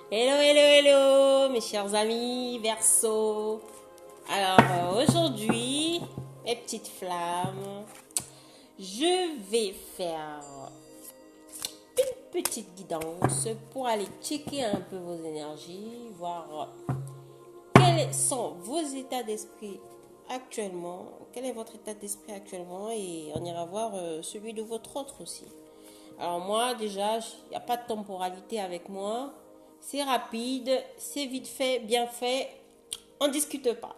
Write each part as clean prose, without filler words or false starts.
Hello, hello, hello, mes chers amis Verseau. Alors aujourd'hui, mes petites flammes, je vais faire une petite guidance pour aller checker un peu vos énergies, voir quels sont vos états d'esprit actuellement, quel est votre état d'esprit actuellement et on ira voir celui de votre autre aussi. Alors moi déjà, il n'y a pas de temporalité avec moi. C'est rapide, c'est vite fait, bien fait, on ne discute pas.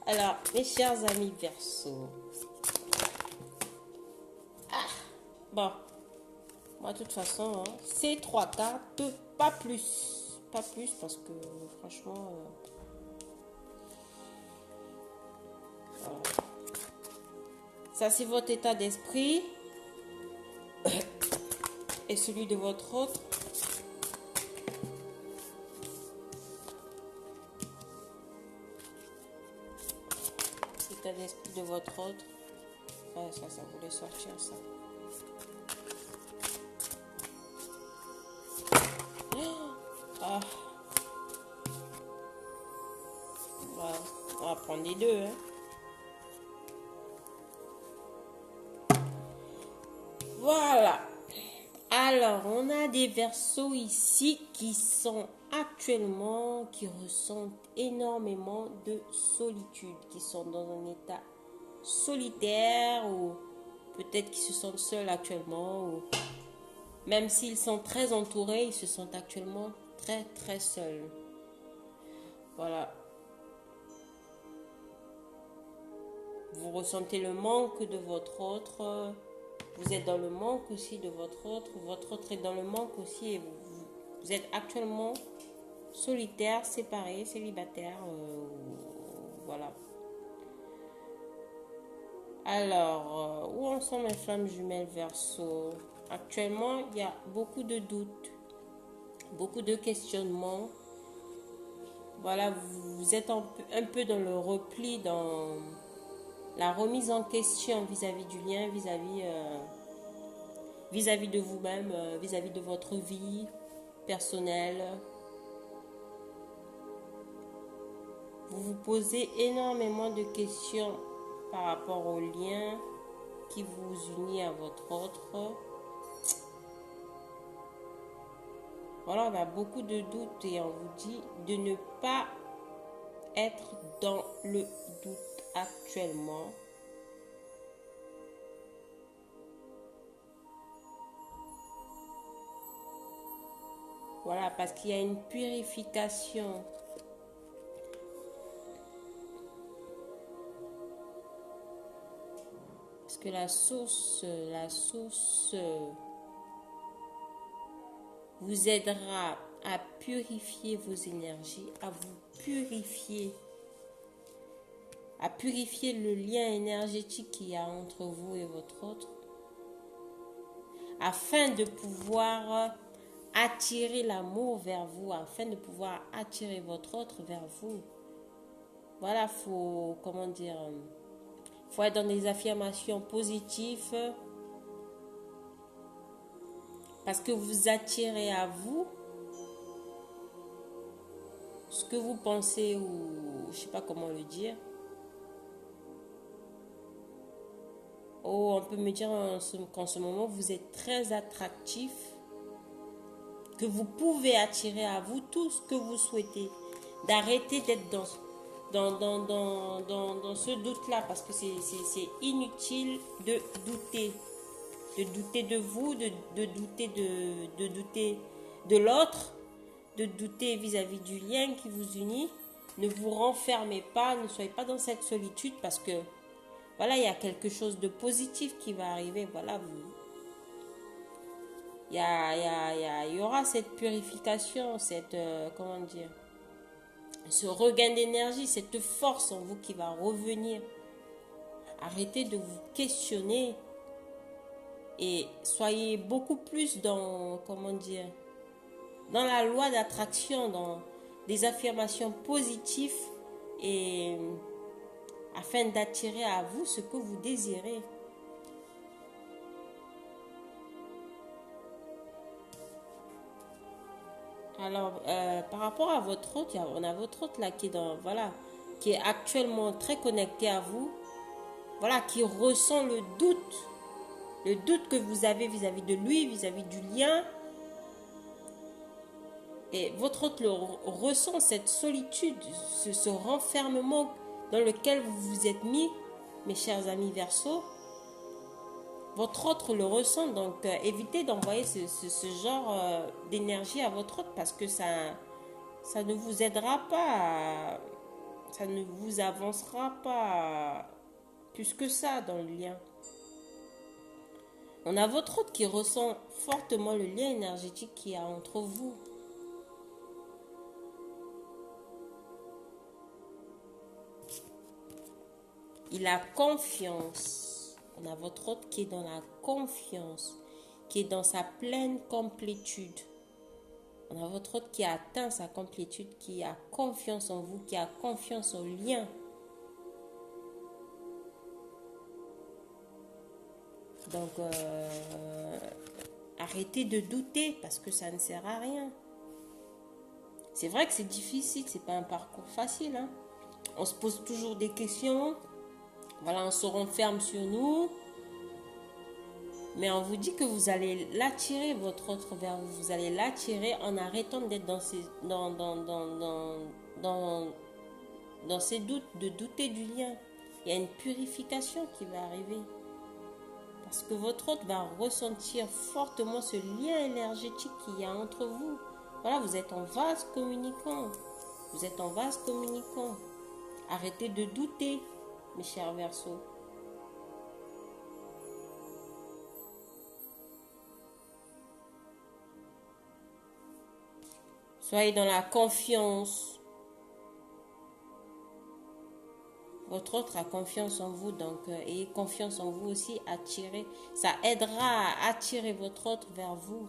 Alors, mes chers amis Verseau. Bon, moi de toute façon, hein, c'est trois cartes, pas plus. Pas plus parce que franchement... voilà. Ça c'est votre état d'esprit et celui de votre autre. L'état d'esprit de votre autre. Ah, ça voulait sortir ça. Ah. On va prendre les deux. Hein. Voilà. Alors, on a des Verseaux ici qui sont actuellement, qui ressentent énormément de solitude, qui sont dans un état solitaire ou peut-être qui se sentent seuls actuellement ou même s'ils sont très entourés, ils se sentent actuellement très très seuls. Voilà. Vous ressentez le manque de votre autre. Vous êtes dans le manque aussi de votre autre est dans le manque aussi et vous êtes actuellement solitaire, séparé, célibataire, voilà. Alors, où en sont mes flammes jumelles Verseau? Actuellement, il y a beaucoup de doutes, beaucoup de questionnements. Voilà, vous êtes un peu dans le repli, dans la remise en question vis-à-vis du lien, vis-à-vis de vous-même, vis-à-vis de votre vie personnelle. Vous vous posez énormément de questions par rapport au lien qui vous unit à votre autre. Voilà, on a beaucoup de doutes et on vous dit de ne pas être dans le doute actuellement. Voilà, parce qu'il y a une purification. Parce que la source vous aidera à purifier vos énergies, à vous purifier, à purifier le lien énergétique qu'il y a entre vous et votre autre, afin de pouvoir attirer l'amour vers vous, afin de pouvoir attirer votre autre vers vous. Voilà, faut être dans des affirmations positives parce que vous attirez à vous ce que vous pensez ou je sais pas comment le dire. Oh, on peut me dire qu'en ce moment vous êtes très attractif, que vous pouvez attirer à vous tout ce que vous souhaitez, d'arrêter d'être dans ce doute-là, parce que c'est inutile de douter de vous, de douter de l'autre, de douter vis-à-vis du lien qui vous unit. Ne vous renfermez pas, ne soyez pas dans cette solitude, parce que voilà, il y a quelque chose de positif qui va arriver. Voilà, il y aura cette purification, cette ce regain d'énergie, cette force en vous qui va revenir. Arrêtez de vous questionner et soyez beaucoup plus dans dans la loi d'attraction, dans des affirmations positives et afin d'attirer à vous ce que vous désirez. Alors, par rapport à votre hôte, on a votre hôte là qui est voilà, qui est actuellement très connecté à vous, voilà, qui ressent le doute que vous avez vis-à-vis de lui, vis-à-vis du lien. Et votre hôte ressent cette solitude, ce renfermement dans lequel vous vous êtes mis, mes chers amis Verseau. Votre hôte le ressent, donc évitez d'envoyer ce genre d'énergie à votre hôte parce que ça ne vous aidera pas, ça ne vous avancera pas plus que ça dans le lien. On a votre hôte qui ressent fortement le lien énergétique qu'il y a entre vous. Il a confiance. On a votre hôte qui est dans la confiance, qui est dans sa pleine complétude. On a votre hôte qui a atteint sa complétude, qui a confiance en vous, qui a confiance au lien. Donc, arrêtez de douter parce que ça ne sert à rien. C'est vrai que c'est difficile, c'est pas un parcours facile. Hein. On se pose toujours des questions. Voilà, on se renferme sur nous. Mais on vous dit que vous allez l'attirer, votre autre vers vous. Vous allez l'attirer en arrêtant d'être dans ces doutes, de douter du lien. Il y a une purification qui va arriver. Parce que votre hôte va ressentir fortement ce lien énergétique qu'il y a entre vous. Voilà, vous êtes en vase communicant. Vous êtes en vase communicant. Arrêtez de douter, mes chers Verseaux. Soyez dans la confiance. Votre autre a confiance en vous, donc ayez confiance en vous aussi, attirez. Ça aidera à attirer votre autre vers vous.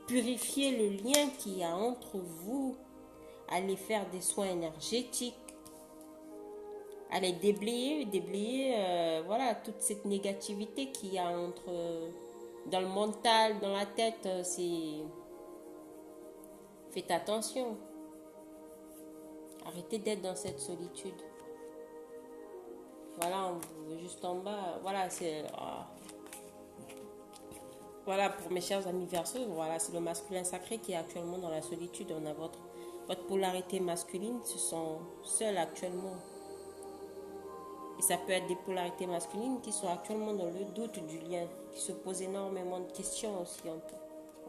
Purifiez le lien qu'il y a entre vous. Allez faire des soins énergétiques. Allez déblayer, voilà, toute cette négativité qu'il y a dans le mental, dans la tête. Faites attention. Arrêtez d'être dans cette solitude. Voilà, juste en bas, voilà, c'est... Voilà, pour mes chers amis Verseaux, voilà, c'est le masculin sacré qui est actuellement dans la solitude. On a votre polarité masculine, ce sont seuls actuellement. Et ça peut être des polarités masculines qui sont actuellement dans le doute du lien, qui se posent énormément de questions aussi.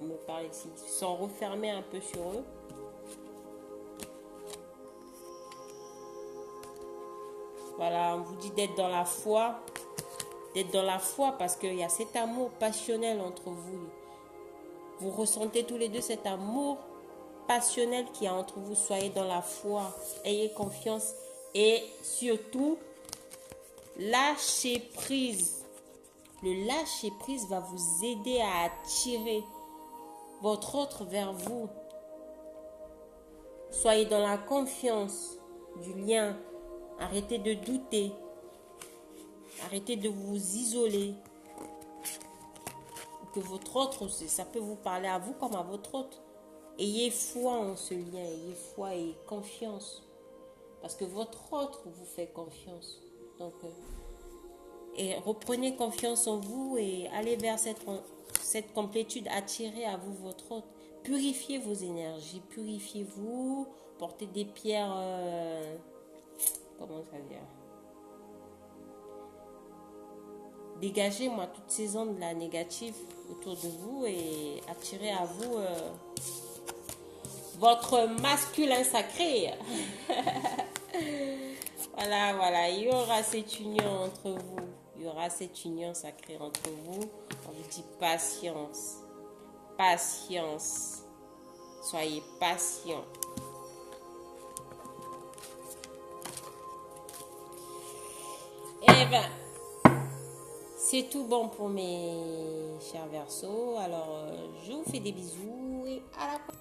On me parle ici, ils sont refermés un peu sur eux. Voilà, on vous dit d'être dans la foi. D'être dans la foi parce qu'il y a cet amour passionnel entre vous. Vous ressentez tous les deux cet amour passionnel qu'il y a entre vous. Soyez dans la foi. Ayez confiance. Et surtout, lâchez prise. Le lâcher prise va vous aider à attirer votre autre vers vous. Soyez dans la confiance du lien. Arrêtez de douter. Arrêtez de vous isoler. Que votre autre, ça peut vous parler à vous comme à votre autre. Ayez foi en ce lien. Ayez foi et confiance. Parce que votre autre vous fait confiance. Donc, et reprenez confiance en vous et allez vers cette complétude. Attirez à vous votre autre. Purifiez vos énergies. Purifiez-vous. Portez des pierres... comment ça veut dire? Dégagez, moi, toutes ces ondes là négatives autour de vous et attirez à vous votre masculin sacré. Voilà, il y aura cette union entre vous. Il y aura cette union sacrée entre vous. On vous dit patience. Patience. Soyez patient. Eh bien, c'est tout bon pour mes chers Verseaux. Alors, je vous fais des bisous et à la prochaine.